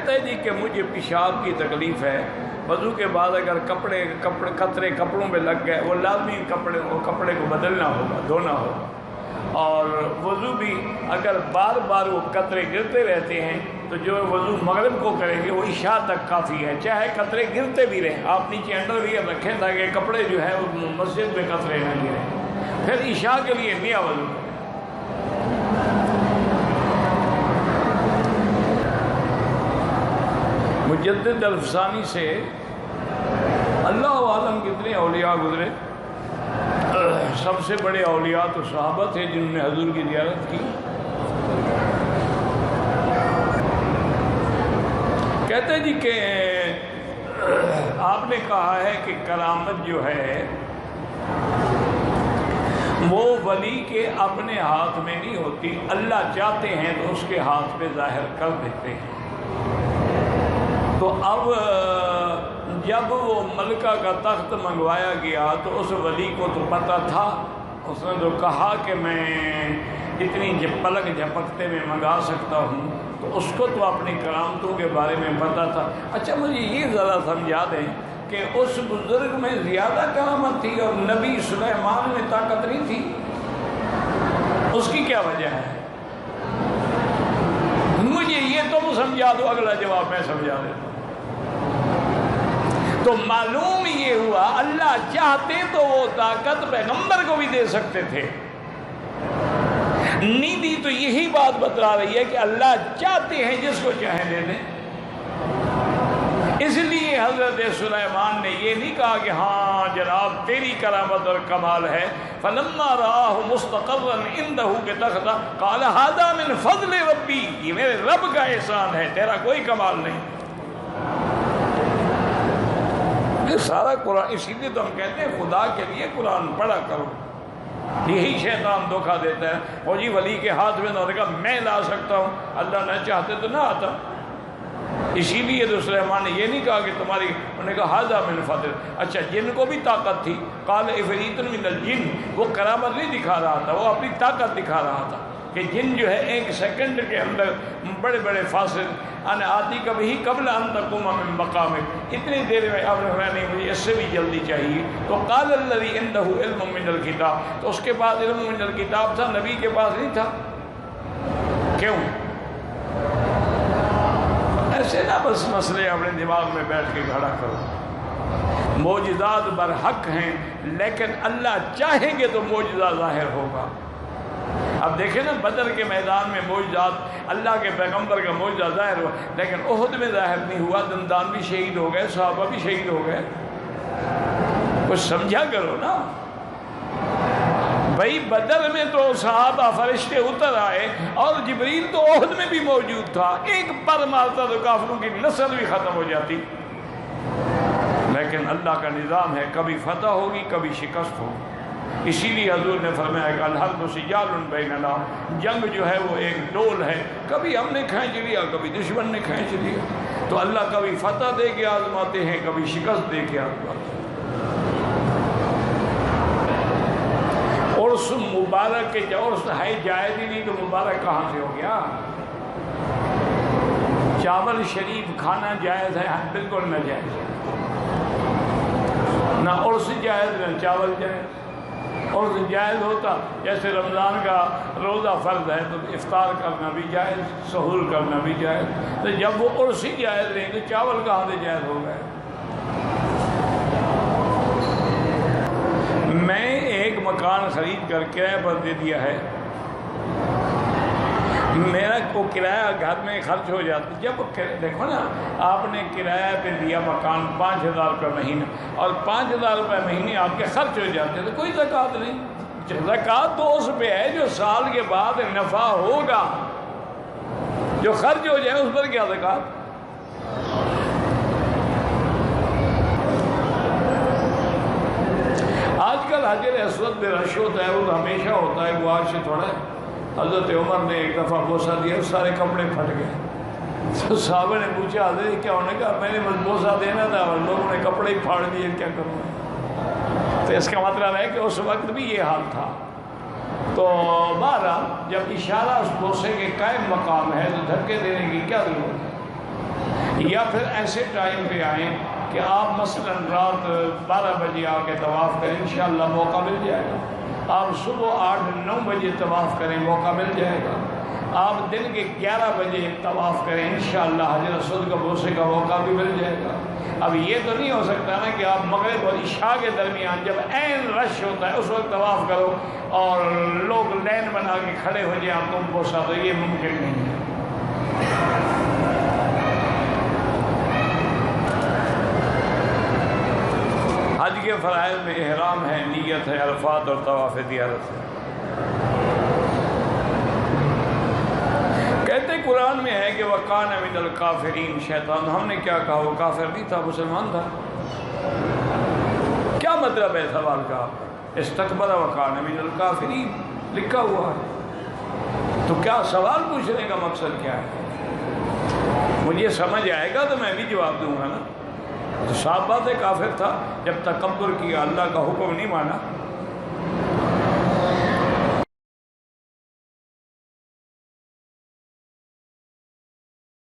کہتا ہے جی کہ مجھے پیشاب کی تکلیف ہے، وضو کے بعد اگر قطرے کپڑوں میں لگ گئے وہ لازمی کپڑے کو بدلنا ہوگا، دھونا ہوگا، اور وضو بھی اگر بار بار وہ قطرے گرتے رہتے ہیں تو جو وضو مغرب کو کریں گے وہ عشاء تک کافی ہے، چاہے قطرے گرتے بھی رہیں، آپ نیچے انڈر ویئر رکھیں تاکہ کپڑے جو ہے وہ مسجد میں قطرے نہ گریں، پھر عشاء کے لیے نیا وضو کریں۔ مجدد الفسانی سے اللہ عالم کتنے اولیاء گزرے، سب سے بڑے اولیاء تو صحابہ تھے جنہوں نے حضور کی زیارت کی۔ کہتے جی کہ آپ نے کہا ہے کہ کرامت جو ہے وہ ولی کے اپنے ہاتھ میں نہیں ہوتی، اللہ چاہتے ہیں تو اس کے ہاتھ پہ ظاہر کر دیتے ہیں۔ تو اب جب وہ ملکہ کا تخت منگوایا گیا تو اس ولی کو تو پتہ تھا، اس نے تو کہا کہ میں اتنی پلک جھپکتے میں منگا سکتا ہوں، تو اس کو تو اپنی کرامتوں کے بارے میں پتہ تھا۔ اچھا مجھے یہ ذرا سمجھا دیں کہ اس بزرگ میں زیادہ کرامت تھی اور نبی سلیمان میں طاقت نہیں تھی، اس کی کیا وجہ ہے؟ مجھے یہ تم سمجھا دو، اگلا جواب میں سمجھا دیتا ہوں۔ تو معلوم یہ ہوا اللہ چاہتے تو وہ طاقت پیغمبر کو بھی دے سکتے تھے، نہیں دی تو یہی بات بتلا رہی ہے کہ اللہ چاہتے ہیں جس کو چاہے دے دیں۔ اس لیے حضرت سلیمان نے یہ نہیں کہا کہ ہاں جناب تیری کرامت اور کمال ہے، فلما رآہ مستقرا عنده کے تخت قال ھذا من فضل ربی، یہ میرے رب کا احسان ہے، تیرا کوئی کمال نہیں۔ یہ سارا قرآن، اسی لیے تو ہم کہتے ہیں خدا کے لیے قرآن پڑھا کرو۔ یہی شیطان دھوکہ دیتا ہے، وہ جی ولی کے ہاتھ میں نہ کہا میں لا سکتا ہوں، اللہ نہ چاہتے تو نہ آتا۔ اسی لیے تو سلیمان نے یہ نہیں کہا کہ تمہاری، انہوں نے کہا ھذا من فضل۔ اچھا جن کو بھی طاقت تھی، قال عفریت من الجن، وہ کرامت نہیں دکھا رہا تھا، وہ اپنی طاقت دکھا رہا تھا کہ جن جو ہے ایک سیکنڈ کے اندر بڑے بڑے فاصل ان آتی کبھی قبل ان تقوم من مقامک، اتنی دیر میں اب نہیں، مجھے اس سے بھی جلدی چاہیے۔ تو قال الذی عنده علم من الکتاب، تو اس کے پاس علم من الکتاب تھا، نبی کے پاس نہیں تھا۔ کیوں؟ ایسے نہ بس مسئلے اپنے دماغ میں بیٹھ کے کھڑا کرو۔ معجزات برحق ہیں، لیکن اللہ چاہیں گے تو معجزہ ظاہر ہوگا۔ اب دیکھیں نا بدر کے میدان میں معجزات، اللہ کے پیغمبر کا معجزہ ظاہر ہوا، لیکن احد میں ظاہر نہیں ہوا، دندان بھی شہید ہو گئے، صحابہ بھی شہید ہو گئے۔ کچھ سمجھا کرو نا بھائی، بدر میں تو صحابہ فرشتے اتر آئے اور جبریل تو احد میں بھی موجود تھا، ایک پر مارتا تو کافروں کی نسل بھی ختم ہو جاتی۔ لیکن اللہ کا نظام ہے، کبھی فتح ہوگی کبھی شکست ہوگی۔ اسی لیے حضور نے فرمایا کہ الحرب سجال بیننا، جنگ جو ہے وہ ایک ڈول ہے، کبھی ہم نے کھینچ لیا کبھی دشمن نے کھینچ لیا۔ تو اللہ کبھی فتح دے کے آزماتے ہیں، کبھی شکست دے کے آزماتے ہیں۔ عرس مبارک کے عرس ہے جائز ہی نہیں تو مبارک کہاں سے ہو گیا؟ چاول شریف کھانا جائز ہے؟ بالکل نہ جائز ہے، نہ عرس جائز نہ چاول جائز۔ عرس جائز ہوتا جیسے رمضان کا روزہ فرض ہے تو افطار کرنا بھی جائز، سحور کرنا بھی جائز، تو جب وہ عرس ہی جائز نہیں تو چاول کہاں سے جائز ہو گئے؟ میں ایک مکان خرید کر کرایہ پر دے دیا ہے، میرا کو کرایہ گھر میں خرچ ہو جاتا، جب دیکھو نا آپ نے کرایہ پہ دیا مکان 5000 روپے مہینہ اور 5000 روپے مہینے آپ کے خرچ ہو جاتے ہیں تو کوئی زکوٰۃ نہیں۔ زکوٰۃ تو اس پہ ہے جو سال کے بعد نفع ہوگا، جو خرچ ہو جائے اس پر کیا زکوٰۃ؟ آج کل حجر اسود میں رش ہوتا ہے، وہ تو ہمیشہ ہوتا ہے، وہ آج سے تھوڑا ہے۔ حضرت عمر نے ایک دفعہ بوسہ دیا، سارے کپڑے پھٹ گئے، تو صحابہ نے پوچھا حضرت کیا؟ ہونے کا میں نے بس بوسہ دینا تھا اور لوگوں نے کپڑے ہی پھاڑ دیے، کیا کروں؟ تو اس کا مطلب ہے کہ اس وقت بھی یہ حال تھا۔ تو بہرحال جب اشارہ اس بوسے کے قائم مقام ہے تو دھکے دینے کی کیا ضرورت ہے؟ یا پھر ایسے ٹائم پہ آئیں کہ آپ مثلا رات 12 بجے آ کے طواف کریں، انشاءاللہ موقع مل جائے گا۔ آپ صبح 8-9 بجے طواف کریں، موقع مل جائے گا۔ آپ دن کے 11 بجے طواف کریں، انشاءاللہ حجر اسود کا بوسے کا موقع بھی مل جائے گا۔ اب یہ تو نہیں ہو سکتا نا کہ آپ مغرب اور عشاء کے درمیان جب عین رش ہوتا ہے اس وقت طواف کرو اور لوگ لین بنا کے کھڑے ہو جائیں آپ تم بوسا، تو یہ ممکن نہیں ہے۔ حج کے فرائض میں احرام ہے، نیت ہے، عرفات اور طواف زیارت ہے۔ کہتے قرآن میں ہے کہ وَقَانَ مِنَ الْكَافِرِينَ، شیطان، ہم نے کیا کہا، وہ کافر نہیں تھا، مسلمان تھا۔ کیا مطلب ہے سوال کا؟ استکبر وَقَانَ مِنَ الْكَافِرِينَ لکھا ہوا ہے، تو کیا سوال پوچھنے کا مقصد کیا ہے؟ مجھے سمجھ آئے گا تو میں بھی جواب دوں گا نا۔ تو صاف بات ہے کافر تھا، جب تکبر کیا، اللہ کا حکم نہیں مانا،